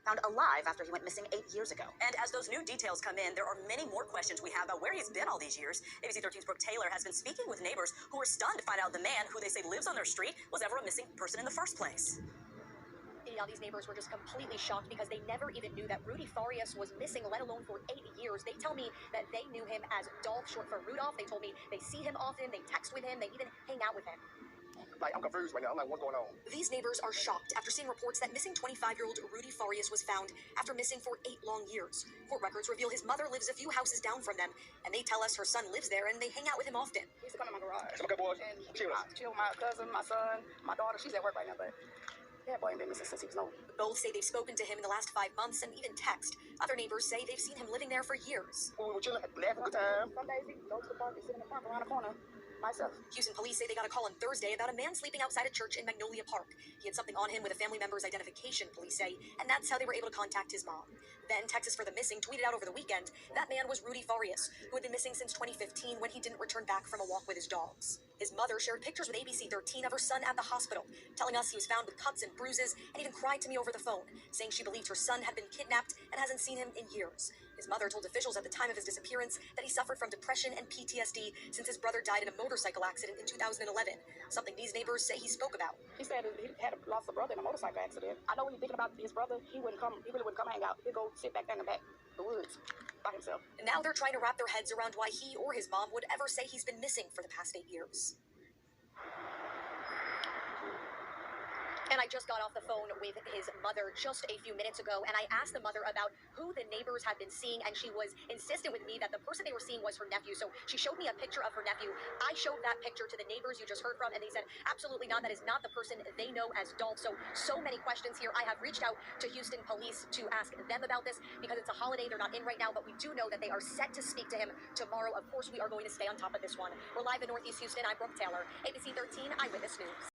found alive after he went missing 8 years ago. And as those new details come in, there are many more questions we have about where he's been all these years. ABC 13's Brooke Taylor has been speaking with neighbors who are stunned to find out the man who they say lives on their street was ever a missing person in the first place. Yeah, these neighbors were just completely shocked because they never even knew that Rudy Farias was missing, let alone for 8 years. They tell me that they knew him as Dolph, short for Rudolph. They told me they see him often, they text with him, they even hang out with him. Like, I'm confused right now. I'm like, what's going on? These neighbors are shocked after seeing reports that missing 25-year-old Rudy Farias was found after missing for 8 long years. Court records reveal his mother lives a few houses down from them, and they tell us her son lives there and they hang out with him often. He used to come to my garage. Some good boys. And Chill. chill with my cousin, my son, my daughter. She's at work right now, but yeah, boy, ain't been missing since he was no. Both say they've spoken to him in the last 5 months and even text. Other neighbors say they've seen him living there for years. We were chilling, having a good time. Some days he goes to the park and sit in the park around the corner. Myself. Houston police say they got a call on Thursday about a man sleeping outside a church in Magnolia Park. He had something on him with a family member's identification, police say, and that's how they were able to contact his mom. Then Texas for the Missing tweeted out over the weekend that man was Rudy Farias, who had been missing since 2015 when he didn't return back from a walk with his dogs. His mother shared pictures with ABC 13 of her son at the hospital, telling us he was found with cuts and bruises and even cried to me over the phone, saying she believed her son had been kidnapped and hasn't seen him in years. His mother told officials at the time of his disappearance that he suffered from depression and PTSD since his brother died in a motorcycle accident in 2011, something these neighbors say he spoke about. He said he had lost a brother in a motorcycle accident. I know when he's thinking about his brother, he really wouldn't come hang out. He'd go sit back there in the woods by himself. And now they're trying to wrap their heads around why he or his mom would ever say he's been missing for the past 8 years. And I just got off the phone with his mother just a few minutes ago, and I asked the mother about who the neighbors had been seeing, and she was insistent with me that the person they were seeing was her nephew. So she showed me a picture of her nephew. I showed that picture to the neighbors you just heard from, and they said, absolutely not. That is not the person they know as Dolph. So many questions here. I have reached out to Houston police to ask them about this because it's a holiday. They're not in right now, but we do know that they are set to speak to him tomorrow. Of course, we are going to stay on top of this one. We're live in Northeast Houston. I'm Brooke Taylor, ABC 13 Eyewitness News.